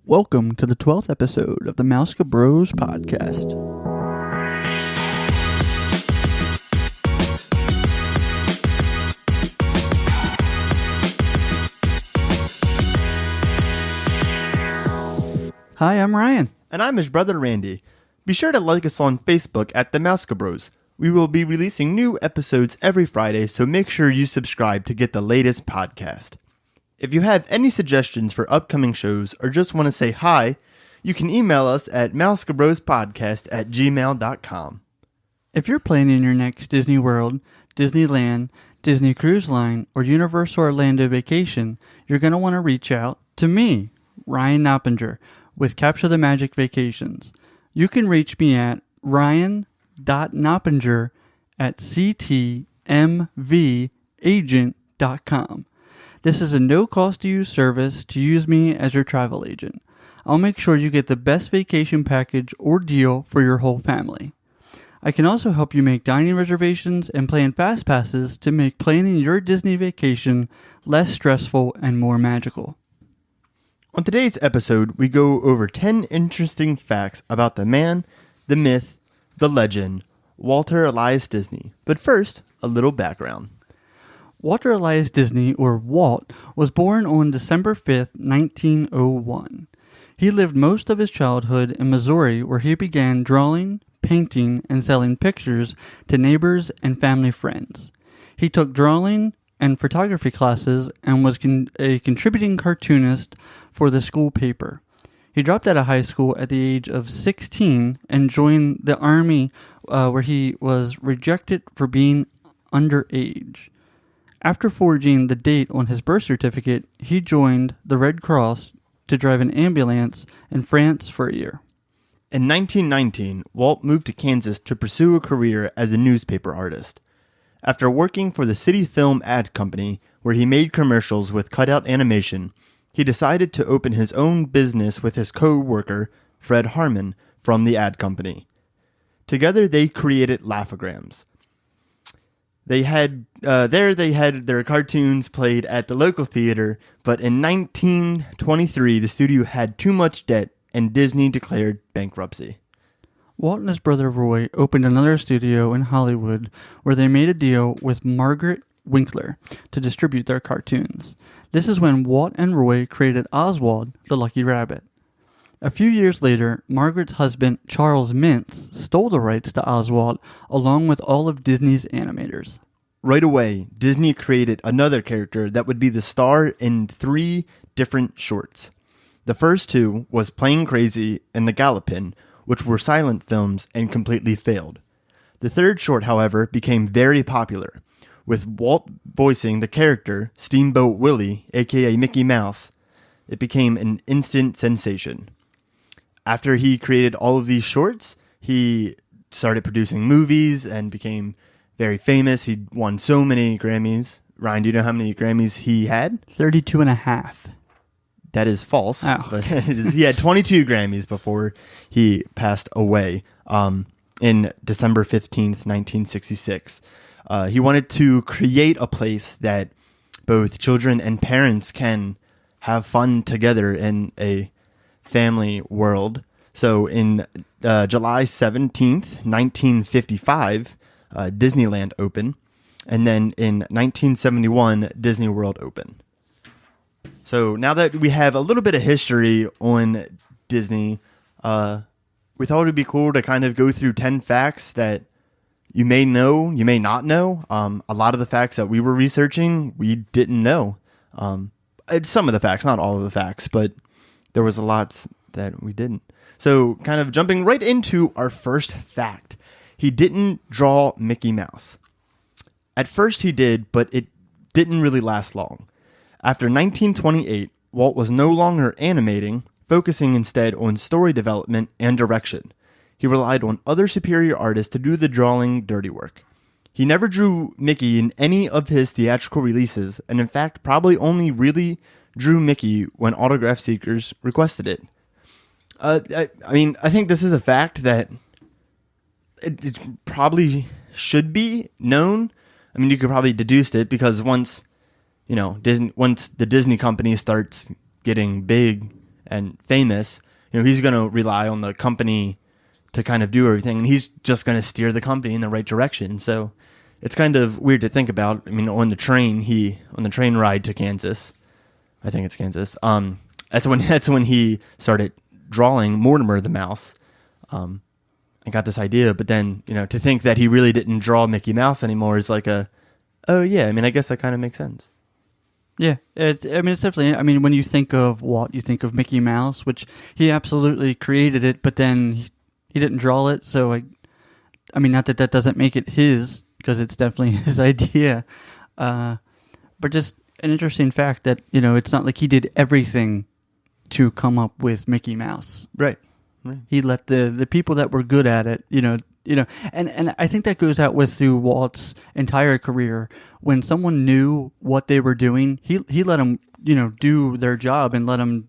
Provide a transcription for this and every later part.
Welcome to the 12th episode of the MousekaBros podcast. Hi, I'm Ryan. And I'm his brother Randy. Be sure to like us on Facebook at the MousekaBros. We will be releasing new episodes every Friday, so make sure you subscribe to get the latest podcast. If you have any suggestions for upcoming shows or just want to say hi, you can email us at mousekabrospodcast@gmail.com. If you're planning your next Disney World, Disneyland, Disney Cruise Line, or Universal Orlando vacation, you're going to want to reach out to me, Ryan.noppinger, with Capture the Magic Vacations. You can reach me at ryan.noppinger@ctmvagent.com. This is a no-cost-to-use service to use me as your travel agent. I'll make sure you get the best vacation package or deal for your whole family. I can also help you make dining reservations and plan fastpasses to make planning your Disney vacation less stressful and more magical. On today's episode, we go over 10 interesting facts about the man, the myth, the legend, Walter Elias Disney. But first, a little background. Walter Elias Disney, or Walt, was born on December 5th, 1901. He lived most of his childhood in Missouri, where he began drawing, painting, and selling pictures to neighbors and family friends. He took drawing and photography classes and was a contributing cartoonist for the school paper. He dropped out of high school at the age of 16 and joined the Army, where he was rejected for being underage. After forging the date on his birth certificate, he joined the Red Cross to drive an ambulance in France for a year. In 1919, Walt moved to Kansas to pursue a career as a newspaper artist. After working for the City Film Ad Company, where he made commercials with cutout animation, he decided to open his own business with his co-worker, Fred Harmon, from the ad company. Together, they created Laugh-O-Grams. They had their cartoons played at the local theater, but in 1923, the studio had too much debt and Disney declared bankruptcy. Walt and his brother Roy opened another studio in Hollywood where they made a deal with Margaret Winkler to distribute their cartoons. This is when Walt and Roy created Oswald the Lucky Rabbit. A few years later, Margaret's husband, Charles Mintz, stole the rights to Oswald along with all of Disney's animators. Right away, Disney created another character that would be the star in 3 different shorts. The first 2 was Plain Crazy and The Gallopin', which were silent films and completely failed. The third short, however, became very popular, with Walt voicing the character Steamboat Willie, aka Mickey Mouse. It became an instant sensation. After he created all of these shorts, he started producing movies and became very famous. He won so many Grammys. Ryan, do you know how many Grammys he had? 32 and a half. That is false. Oh. But he had 22 Grammys before he passed away in December 15th, 1966. He wanted to create a place that both children and parents can have fun together in a family world. So in July 17th, 1955, Disneyland opened. And then in 1971, Disney World opened. So now that we have a little bit of history on Disney, we thought it would be cool to kind of go through 10 facts that you may know, you may not know. A lot of the facts that we were researching, we didn't know. Some of the facts, not all of the facts, but there was a lot that we didn't. So kind of jumping right into our first fact. He didn't draw Mickey Mouse. At first he did, but it didn't really last long. After 1928, Walt was no longer animating, focusing instead on story development and direction. He relied on other superior artists to do the drawing dirty work. He never drew Mickey in any of his theatrical releases, and in fact probably only really drew Mickey when autograph seekers requested it. I think this is a fact that it probably should be known. I mean, you could probably deduce it because once the Disney company starts getting big and famous, he's going to rely on the company to kind of do everything, and he's just going to steer the company in the right direction. So it's kind of weird to think about. I mean, on the train ride to Kansas, I think it's Kansas. That's when he started drawing Mortimer the Mouse, and got this idea. But then, to think that he really didn't draw Mickey Mouse anymore is like oh yeah. I mean, I guess that kind of makes sense. Yeah, it's definitely. I mean, when you think of Walt, you think of Mickey Mouse, which he absolutely created it, but then he didn't draw it. So I mean, not that doesn't make it his, because it's definitely his idea. But just an interesting fact that it's not like he did everything to come up with Mickey Mouse. Right. He let the people that were good at it, and I think that goes out through Walt's entire career. When someone knew what they were doing, he let them, do their job and let them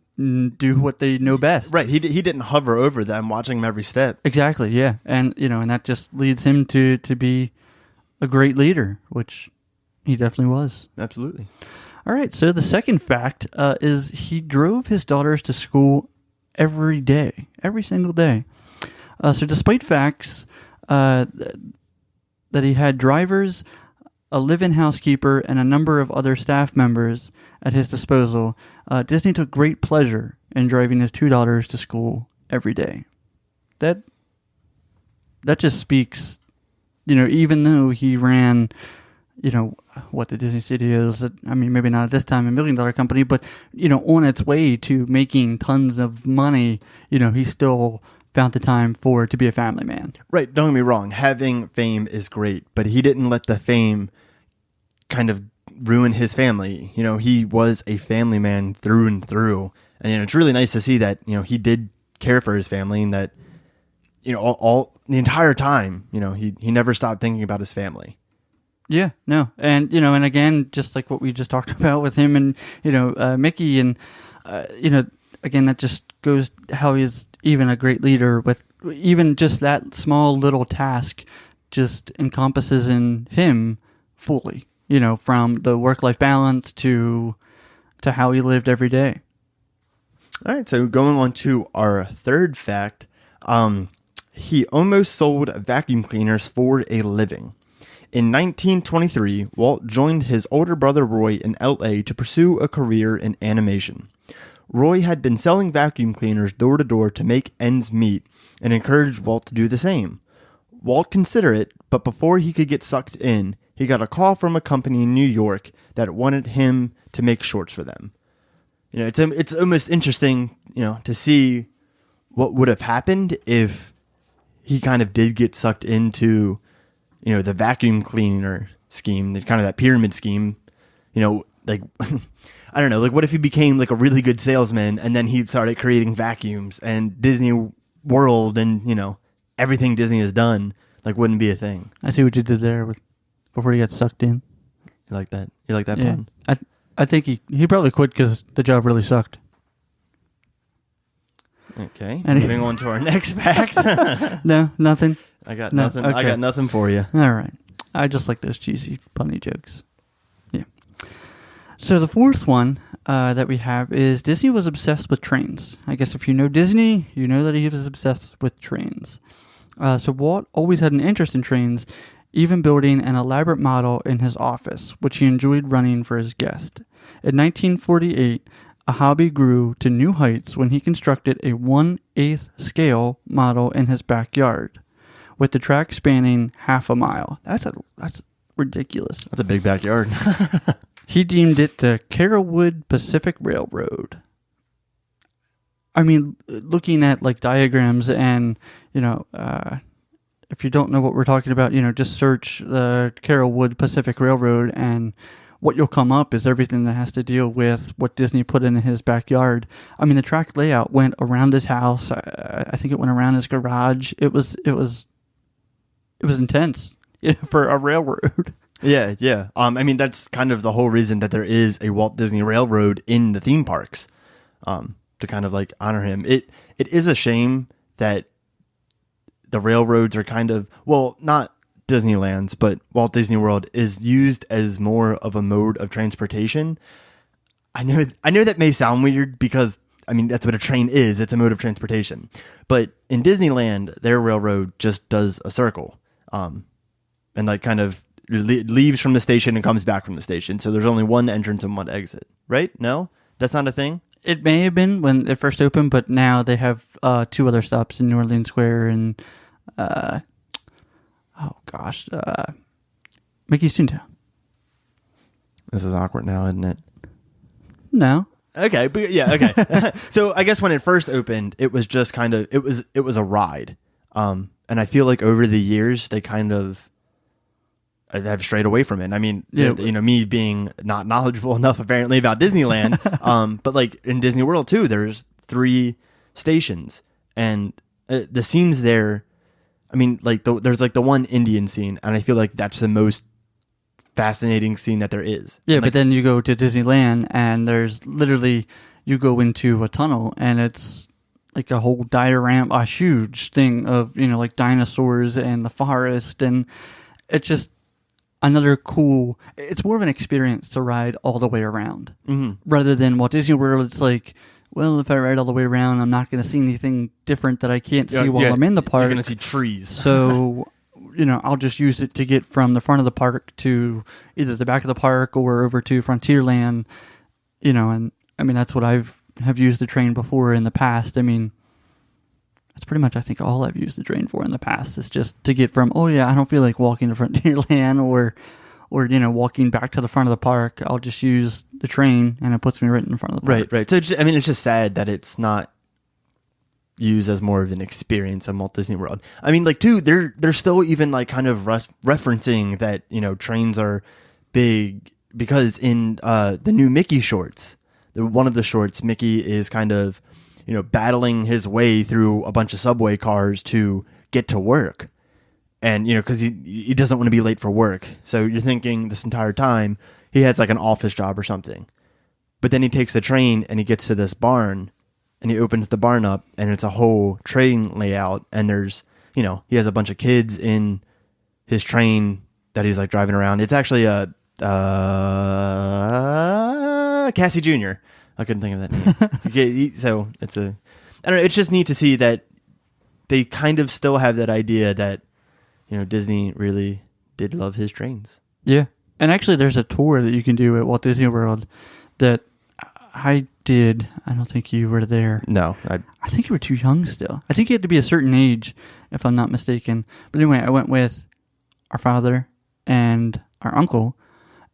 do what they know best. Right. He didn't hover over them, watching them every step. Exactly. Yeah. And, and that just leads him to be a great leader, which he definitely was. Absolutely. All right. So the second fact is he drove his daughters to school every day, every single day. So despite facts that he had drivers, a live-in housekeeper, and a number of other staff members at his disposal, Disney took great pleasure in driving his two daughters to school every day. That just speaks, even though he ran, what the Disney Studios, I mean, maybe not at this time, $1 million company, but, on its way to making tons of money, he still found the time to be a family man. Right. Don't get me wrong. Having fame is great, but he didn't let the fame kind of ruin his family. He was a family man through and through. And, it's really nice to see that, he did care for his family, and that, all the entire time, he never stopped thinking about his family. Yeah, no. And, and again, just like what we just talked about with him and, Mickey, and, again, that just goes how he's even a great leader, with even just that small little task just encompasses in him fully, from the work-life balance to how he lived every day. All right, so going on to our third fact, he almost sold vacuum cleaners for a living. In 1923, Walt joined his older brother Roy in L.A. to pursue a career in animation. Roy had been selling vacuum cleaners door to door to make ends meet and encouraged Walt to do the same. Walt considered it, but before he could get sucked in, he got a call from a company in New York that wanted him to make shorts for them. It's almost interesting, to see what would have happened if he kind of did get sucked into, the vacuum cleaner scheme, that pyramid scheme, like, I don't know, like what if he became like a really good salesman and then he started creating vacuums, and Disney World and, everything Disney has done, like, wouldn't be a thing. I see what you did there before he got sucked in. You like that? You like that Yeah. pun? I think he probably quit because the job really sucked. Okay. And moving on to our next fact. No, nothing. I got No, nothing. okay. I got nothing for you. All right. I just like those cheesy, punny jokes. Yeah. So the fourth one that we have is Disney was obsessed with trains. I guess if you know Disney, you know that he was obsessed with trains. So Walt always had an interest in trains, even building an elaborate model in his office, which he enjoyed running for his guests. In 1948, a hobby grew to new heights when he constructed a 1/8 scale model in his backyard, with the track spanning half a mile. That's ridiculous. That's a big backyard. He deemed it the Carrollwood Pacific Railroad. I mean, looking at like diagrams and, if you don't know what we're talking about, just search the Carrollwood Pacific Railroad, and what you'll come up is everything that has to deal with what Disney put in his backyard. I mean, the track layout went around his house. I think it went around his garage. It was intense for a railroad. Yeah. I mean, that's kind of the whole reason that there is a Walt Disney Railroad in the theme parks, to kind of like honor him. It is a shame that the railroads are kind of, well, not Disneyland's, but Walt Disney World is used as more of a mode of transportation. I know that may sound weird because, I mean, that's what a train is. It's a mode of transportation. But in Disneyland, their railroad just does a circle, and like kind of leaves from the station and comes back from the station. So there's only one entrance and one exit, right? No, that's not a thing. It may have been when it first opened, but now they have 2 other stops in New Orleans Square and Mickey's Toontown. This is awkward now, isn't it? No. Okay, but yeah, okay. So I guess when it first opened, it was just kind of it was a ride, and I feel like over the years they kind of have strayed away from it. I mean, yeah. Me being not knowledgeable enough apparently about Disneyland, but like in Disney World too, there's 3 stations, and the scenes there. I mean, like there's like the one Indian scene, and I feel like that's the most fascinating scene that there is. Yeah, but then you go to Disneyland and there's literally, you go into a tunnel and it's like a whole diorama, a huge thing of, like dinosaurs and the forest, and it's just another cool, it's more of an experience to ride all the way around. Mm-hmm. Rather than Walt Disney World, it's like, well, if I ride all the way around, I'm not going to see anything different that I can't see while I'm in the park. You're going to see trees. So... I'll just use it to get from the front of the park to either the back of the park or over to Frontierland, and I mean, that's what have used the train before in the past. I mean, that's pretty much, I think, all I've used the train for in the past is just to get from, I don't feel like walking to Frontierland or walking back to the front of the park. I'll just use the train and it puts me right in front of the park. Right. So, it's just sad that it's not used as more of an experience at Walt Disney World. I mean, like, dude, they're still even like kind of referencing that, trains are big because in the new Mickey shorts, one of the shorts, Mickey is kind of, battling his way through a bunch of subway cars to get to work. And, because he doesn't want to be late for work. So you're thinking this entire time he has like an office job or something. But then he takes the train and he gets to this barn. And he opens the barn up, and it's a whole train layout. And there's, he has a bunch of kids in his train that he's like driving around. It's actually a Cassie Jr. I couldn't think of that name. Okay, so it's I don't know. It's just neat to see that they kind of still have that idea that, Disney really did love his trains. Yeah, and actually, there's a tour that you can do at Walt Disney World that I did. I don't think you were there. No. I think you were too young still. I think you had to be a certain age, if I'm not mistaken. But anyway, I went with our father and our uncle,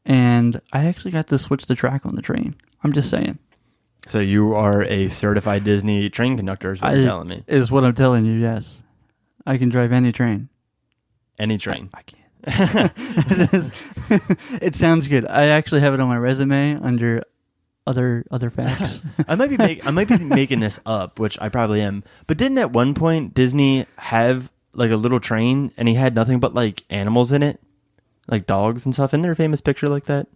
and I actually got to switch the track on the train. I'm just saying. So you are a certified Disney train conductor is what you're telling me. Is what I'm telling you, yes. I can drive any train. Any train. I can. It sounds good. I actually have it on my resume under other facts. I might be making this up, which I probably am. But didn't at one point Disney have like a little train and he had nothing but like animals in it, like dogs and stuff? Isn't there a famous picture like that?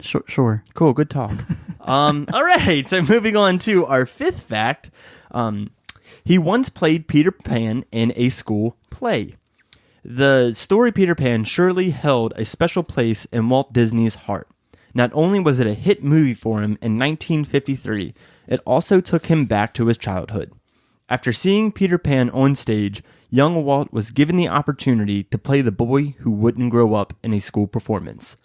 Sure. Cool. Good talk. All right. So moving on to our 5th fact. He once played Peter Pan in a school play. The story Peter Pan surely held a special place in Walt Disney's heart. Not only was it a hit movie for him in 1953, it also took him back to his childhood. After seeing Peter Pan on stage, young Walt was given the opportunity to play the boy who wouldn't grow up in a school performance.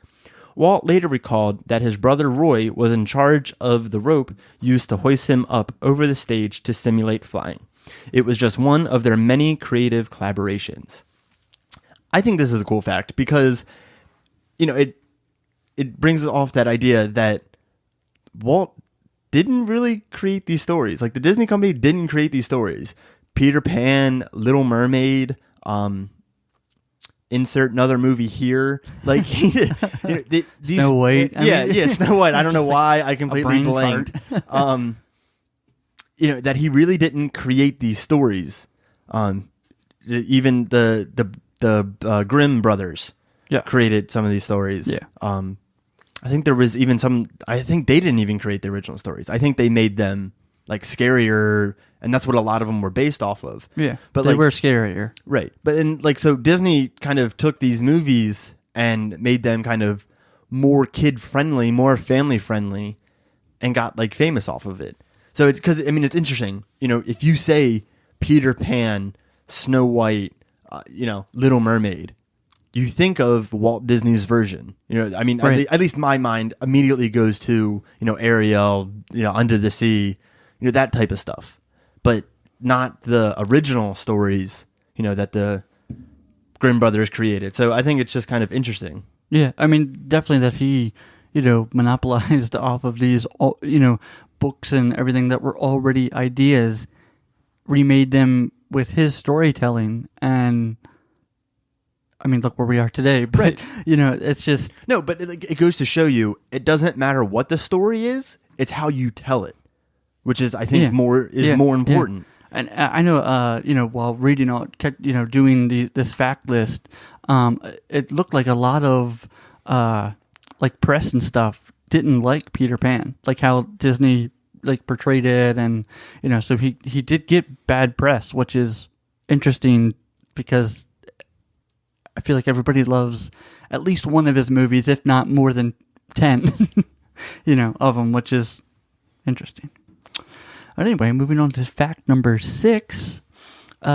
Walt later recalled that his brother Roy was in charge of the rope used to hoist him up over the stage to simulate flying. It was just one of their many creative collaborations. I think this is a cool fact because, it brings off that idea that Walt didn't really create these stories. Like, the Disney company didn't create these stories. Peter Pan, Little Mermaid, insert another movie here. Like, these, Snow White. Snow White. I don't know why I completely blanked. That he really didn't create these stories. Even the Grimm brothers created some of these stories. Yeah. I think there was even some. I think they didn't even create the original stories. I think they made them like scarier, and that's what a lot of them were based off of. Yeah, but they were scarier, right? But so Disney kind of took these movies and made them kind of more kid friendly, more family friendly, and got like famous off of it. So it's because, I mean, it's interesting. If you say Peter Pan, Snow White, Little Mermaid, you think of Walt Disney's version. I mean, Right. at least my mind immediately goes to, Ariel, Under the Sea, that type of stuff. But not the original stories, that the Grimm brothers created. So I think it's just kind of interesting. Yeah, I mean, definitely that he, monopolized off of these, books and everything that were already ideas, remade them with his storytelling, and I mean, look where we are today. But Right. It's just No, but it goes to show you, it doesn't matter what the story is; it's how you tell it, which is, I think, more important. Yeah. And I know, while reading out, doing this fact list, it looked like a lot of like press and stuff didn't like Peter Pan, like how Disney like portrayed it, and so he did get bad press, which is interesting because I feel like everybody loves at least one of his movies, if not more than 10, of them, which is interesting. But anyway, moving on to fact number 6.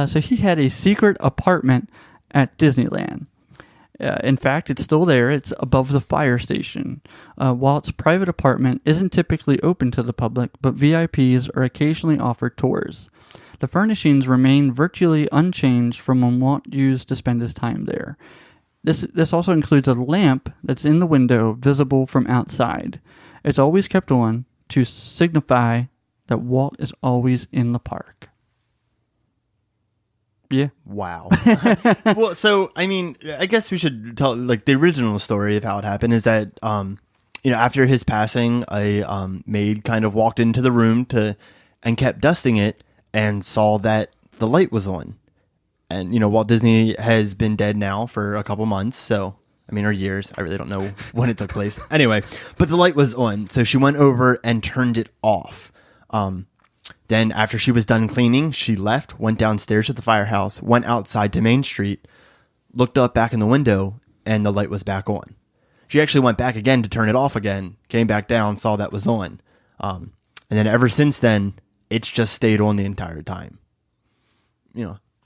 So he had a secret apartment at Disneyland. In fact, it's still there. It's above the fire station. Walt's private apartment isn't typically open to the public, but VIPs are occasionally offered tours. The furnishings remain virtually unchanged from when Walt used to spend his time there. This also includes a lamp that's in the window, visible from outside. It's always kept on to signify that Walt is always in the park. Yeah. Wow. Well, so, I mean, I guess we should tell, like, the original story of how it happened is that, after his passing, a maid kind of walked into the room and kept dusting it and saw that the light was on. And, Walt Disney has been dead now for a couple months, so, I mean, or years. I really don't know when it took place. Anyway, but the light was on, so she went over and turned it off. Then after she was done cleaning, she left, went downstairs to the firehouse, went outside to Main Street, looked up back in the window, and the light was back on. She actually went back again to turn it off again, came back down, saw that was on. And then ever since then, it's just stayed on the entire time.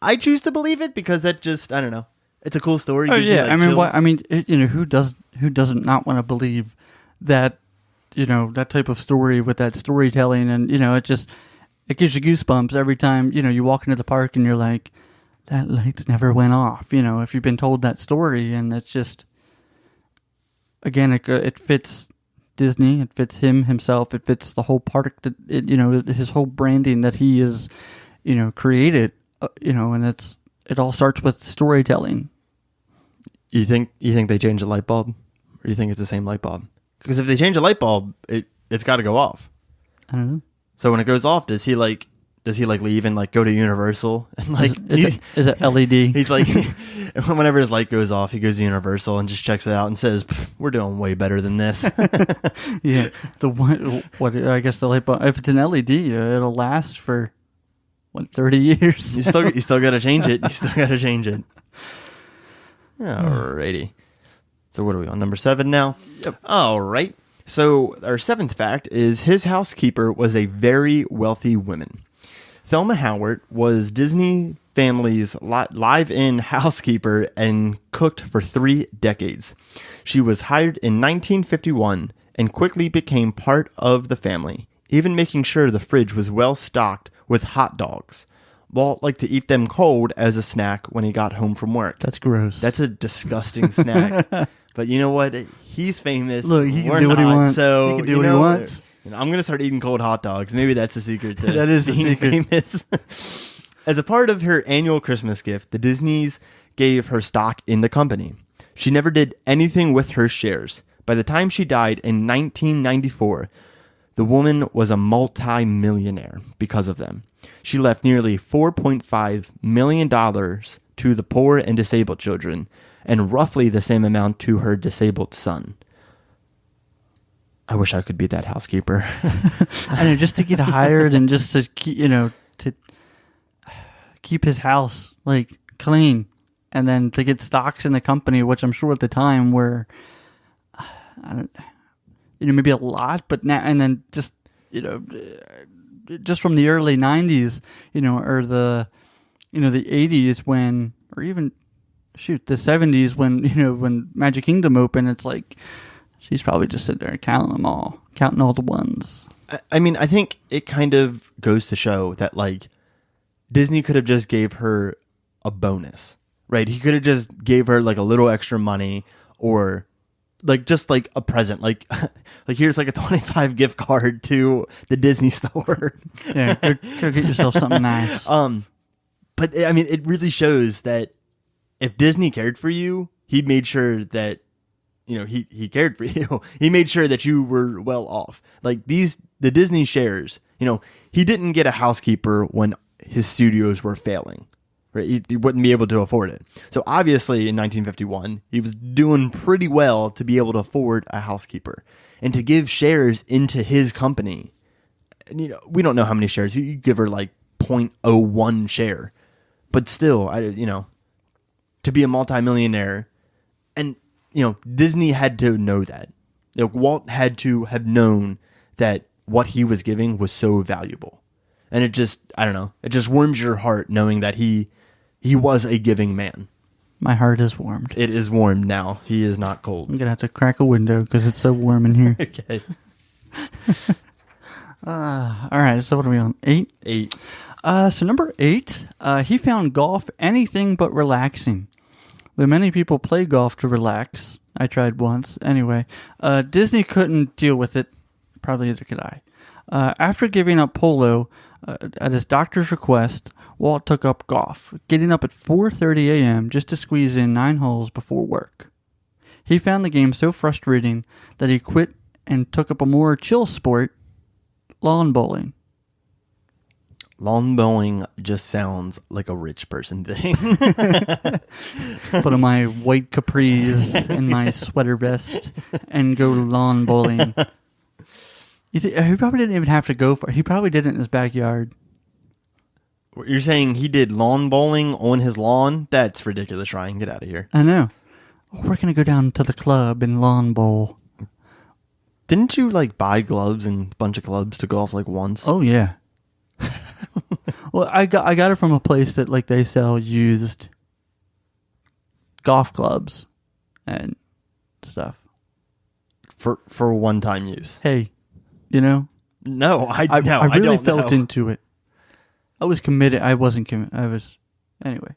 I choose to believe it because that just, I don't know. It's a cool story. Oh, Gives you, yeah. like, I mean, chills. who doesn't not want to believe that, that type of story with that storytelling, and, it gives you goosebumps every time, you walk into the park and you're like, that lights never went off, if you've been told that story. And it's just, again, it fits Disney, it fits himself, it fits the whole park, that his whole branding that he is, created, and it all starts with storytelling. You think they changed the light bulb, or you think it's the same light bulb? Because if they change a light bulb, it's got to go off. I don't know. So when it goes off, does he leave and like go to Universal and like is it LED? He's like, whenever his light goes off, he goes to Universal and just checks it out and says, "We're doing way better than this." Yeah, I guess the light bulb, if it's an LED, it'll last for 30 years. you still got to change it. You still got to change it. Alrighty. So what are we on, number 7 now? Yep. All right. So our 7th fact is his housekeeper was a very wealthy woman. Thelma Howard was Disney family's live-in housekeeper and cooked for 3 decades. She was hired in 1951 and quickly became part of the family, even making sure the fridge was well stocked with hot dogs. Walt liked to eat them cold as a snack when he got home from work. That's gross. That's a disgusting snack. But you know what? He's famous. Look, he can We're do what he not, wants. so He can do what he wants. I'm going to start eating cold hot dogs. Maybe that's the secret to That is the being secret. famous. As a part of her annual Christmas gift, the Disneys gave her stock in the company. She never did anything with her shares. By the time she died in 1994, the woman was a multi-millionaire because of them. She left nearly $4.5 million to the poor and disabled children, and roughly the same amount to her disabled son. I wish I could be that housekeeper. I know, just to get hired and just to keep his house like clean, and then to get stocks in the company, which I'm sure at the time were, maybe a lot, but now and then just just from the early 90s, or the the 80s when, or even the 70s when when Magic Kingdom opened, it's like she's probably just sitting there counting all the ones. I mean, I think it kind of goes to show that like Disney could have just gave her a bonus, right? He could have just gave her like a little extra money, or like just like a present, like here's like a 25 gift card to the Disney store. Yeah, go get yourself something nice. But I mean, it really shows that if Disney cared for you, he made sure that he cared for you. He made sure that you were well off. Like the Disney shares, he didn't get a housekeeper when his studios were failing. Right? He wouldn't be able to afford it. So obviously in 1951, he was doing pretty well to be able to afford a housekeeper and to give shares into his company. And, we don't know how many shares. You give her like 0.01 share, but still, to be a multimillionaire, and Disney had to know that. Walt had to have known that what he was giving was so valuable, and it just, I don't know, it just warms your heart knowing that he was a giving man. My heart is warmed. It is warmed now. He is not cold. I'm gonna have to crack a window because it's so warm in here. Okay. All right. So what are we on? 8. 8. So number 8, he found golf anything but relaxing. Though many people play golf to relax, I tried once. Anyway, Disney couldn't deal with it. Probably neither could I. After giving up polo, at his doctor's request, Walt took up golf, getting up at 4:30 a.m. just to squeeze in 9 holes before work. He found the game so frustrating that he quit and took up a more chill sport, lawn bowling. Lawn bowling just sounds like a rich person thing. Put on my white capris and my sweater vest and go lawn bowling. He probably didn't even have to go for it. He probably did it in his backyard. You're saying he did lawn bowling on his lawn? That's ridiculous, Ryan. Get out of here. I know. We're going to go down to the club and lawn bowl. Didn't you like buy gloves and a bunch of clubs to golf like once? Oh, yeah. Well, I got it from a place that like they sell used golf clubs and stuff for one-time use. Hey, No, I really don't felt know. into it. I was committed. I wasn't committed. I was anyway.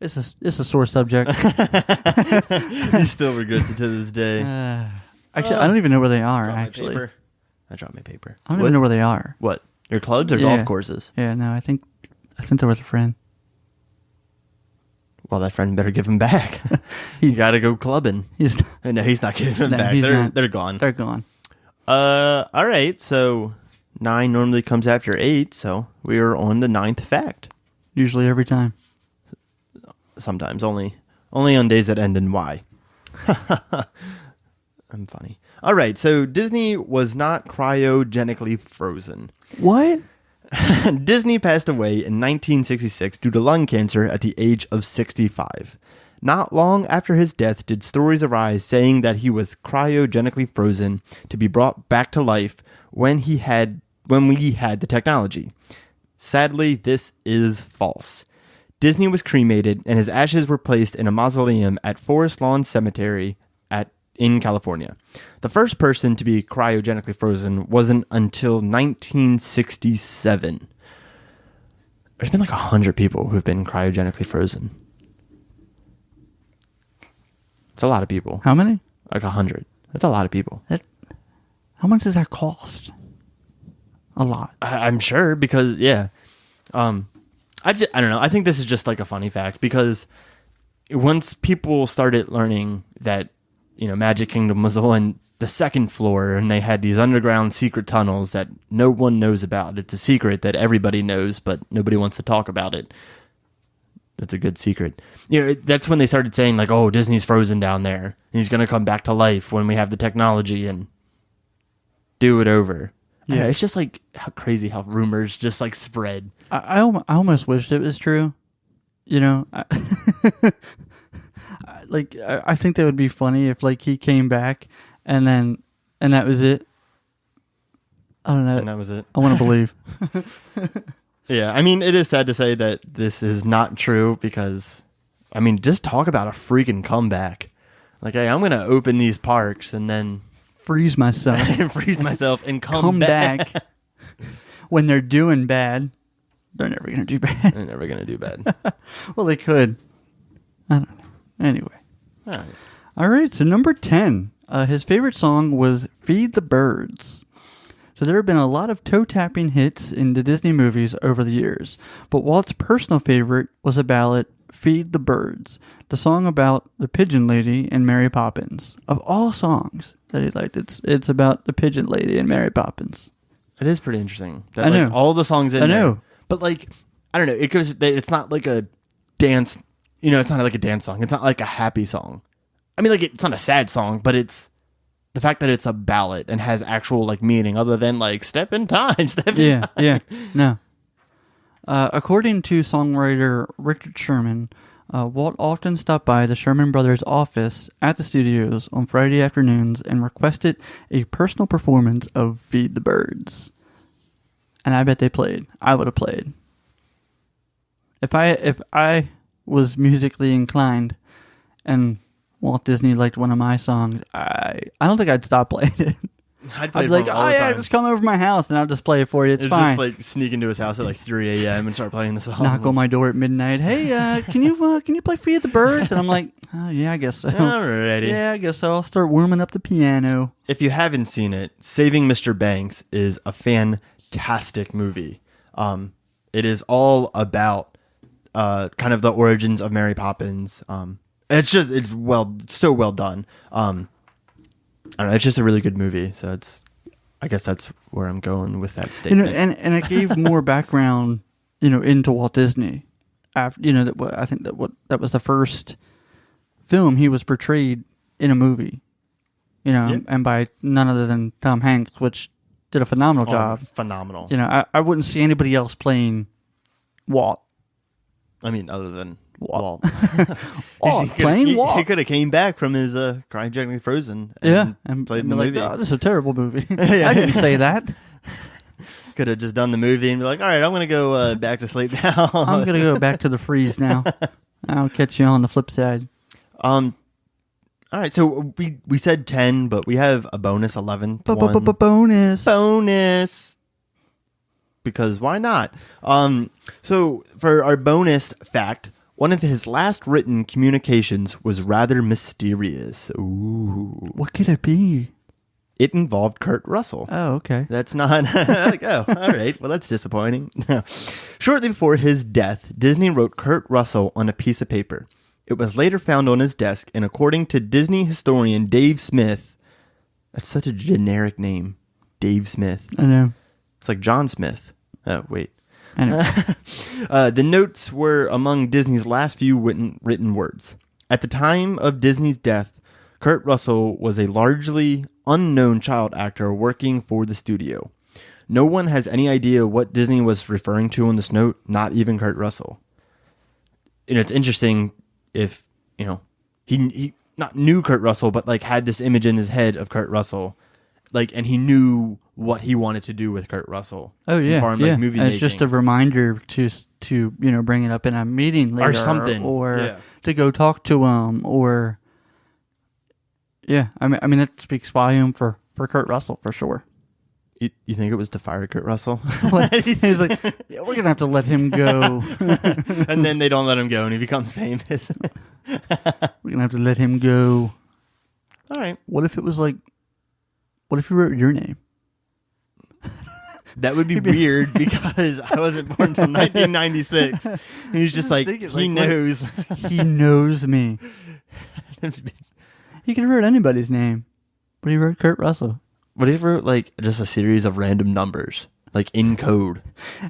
It's a sore subject. He still regrets it to this day. Actually, I don't even know where they are. I dropped my paper. I don't even know where they are. What? Your clubs or golf courses? Yeah, no, I think there was a friend. Well, that friend better give them back. You got to go clubbing. No, he's not giving them back. They're gone. They're gone. All right. So 9 normally comes after 8. So we are on the 9th fact. Usually every time. Sometimes only on days that end in Y. I'm funny. All right. So Disney was not cryogenically frozen. What? Disney passed away in 1966 due to lung cancer at the age of 65. Not long after his death did stories arise saying that he was cryogenically frozen to be brought back to life when we had the technology. Sadly, this is false. Disney was cremated and his ashes were placed in a mausoleum at Forest Lawn Cemetery in California. The first person to be cryogenically frozen wasn't until 1967. There's been like 100 people who've been cryogenically frozen. It's a lot of people. How many? Like 100. That's a lot of people. How much does that cost? A lot. I'm sure because, yeah. I don't know. I think this is just like a funny fact because once people started learning that, Magic Kingdom was on the second floor and they had these underground secret tunnels that no one knows about. It's a secret that everybody knows, but nobody wants to talk about it. That's a good secret. That's when they started saying like, oh, Disney's frozen down there. And he's going to come back to life when we have the technology and do it over. Yeah, it's just like how crazy how rumors just like spread. I almost wished it was true. I think that would be funny if like he came back and then And that was it. I don't know. And that was it. I want to believe. Yeah, I mean, it is sad to say that this is not true because, I mean, just talk about a freaking comeback. Like, hey, I'm going to open these parks and then freeze myself and come back. When they're doing bad, they're never going to do bad. They're never going to do bad. Well, they could. I don't know. Anyway. All right, so number 10. His favorite song was Feed the Birds. So there have been a lot of toe-tapping hits in the Disney movies over the years, but Walt's personal favorite was a ballad, Feed the Birds, the song about the pigeon lady and Mary Poppins. Of all songs that he liked, it's about the pigeon lady and Mary Poppins. It is pretty interesting. That, I know. Like, all the songs in I there. know. But, like, I don't know. It's not like a dance, it's not like a dance song. It's not like a happy song. I mean, like, it's not a sad song, but it's the fact that it's a ballad and has actual like meaning other than like step in time. Yeah. No. According to songwriter Richard Sherman, Walt often stopped by the Sherman Brothers office at the studios on Friday afternoons and requested a personal performance of Feed the Birds. And I bet they played. I would have played. If I was musically inclined and Walt Disney liked one of my songs, I don't think I'd stop playing it. I'd play I'd it be like, all the time. just come over to my house and I'll just play it for you. It's fine. Just like sneak into his house at like 3 a.m. and start playing the song. Knock on my door at midnight. Hey, can you play Feed the Birds? And I'm like, oh, yeah, I guess so. Alrighty. Yeah, I guess so. I'll start warming up the piano. If you haven't seen it, Saving Mr. Banks is a fantastic movie. It is all about kind of the origins of Mary Poppins. It's so well done. I don't know, it's just a really good movie. So I guess that's where I'm going with that statement. And it gave more background, into Walt Disney. After, I think that was the first film he was portrayed in a movie. Yep. And by none other than Tom Hanks, which did a phenomenal job. Phenomenal. I wouldn't see anybody else playing Walt. I mean, other than Walt. Playing Walt. He could have came back from his cryogenically frozen and played the movie. Oh, this is a terrible movie. I didn't say that. Could have just done the movie and be like, all right, I'm going to go back to sleep now. I'm going to go back to the freeze now. I'll catch you on the flip side. All right, so we said 10, but we have a bonus 11. Bonus. Because why not? So for our bonus fact, one of his last written communications was rather mysterious. Ooh. What could it be? It involved Kurt Russell. Oh, okay. That's not like, oh, all right. Well, that's disappointing. Shortly before his death, Disney wrote Kurt Russell on a piece of paper. It was later found on his desk, and according to Disney historian Dave Smith, that's such a generic name, Dave Smith. I know. It's like John Smith. Oh, wait. Anyway. The notes were among Disney's last few written words. At the time of Disney's death, Kurt Russell was a largely unknown child actor working for the studio. No one has any idea what Disney was referring to on this note, not even Kurt Russell. And it's interesting if, he not knew Kurt Russell, but like had this image in his head of Kurt Russell. Like, and he knew what he wanted to do with Kurt Russell. Oh yeah, far, like, movie making. It's just a reminder to bring it up in a meeting later, or something, or to go talk to him, or I mean that speaks volume for Kurt Russell for sure. You think it was to fire Kurt Russell? He's like, yeah, we're gonna have to let him go, and then they don't let him go, and he becomes famous. We're gonna have to let him go. All right. What if it was like? What if you wrote your name? That would be weird because I wasn't born until 1996. He was just like, he knows. He knows me. He could have wrote anybody's name, but he wrote Kurt Russell. What if he wrote like just a series of random numbers, like in code?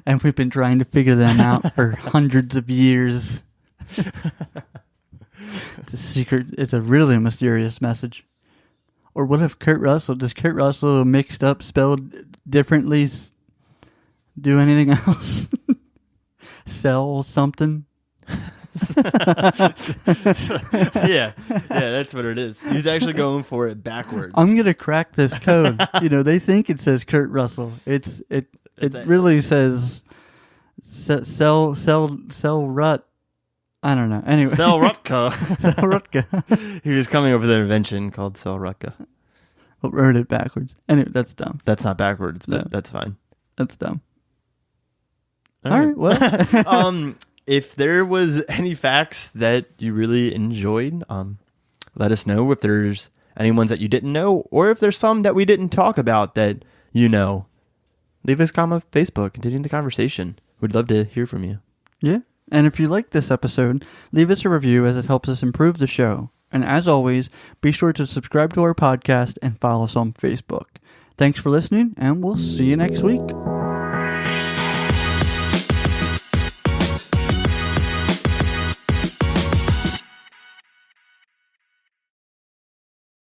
And we've been trying to figure them out for hundreds of years. It's a secret. It's a really mysterious message. Or what if Kurt Russell mixed up, spelled differently, do anything else? Sell something? Yeah, that's what it is. He's actually going for it backwards. I'm gonna crack this code. They think it says Kurt Russell. It really says sell rut. I don't know. Anyway, Sell Rutka. Sell Rutka. He was coming up with an invention called Sell Rutka. Wrote it backwards. Anyway, that's dumb. That's not backwards, but No. that's fine. That's dumb. All right. Well. If there was any facts that you really enjoyed, let us know. If there's any ones that you didn't know, or if there's some that we didn't talk about that you know, leave us a comment on Facebook. Continue the conversation. We'd love to hear from you. Yeah. And if you liked this episode, leave us a review as it helps us improve the show. And as always, be sure to subscribe to our podcast and follow us on Facebook. Thanks for listening, and we'll see you next week.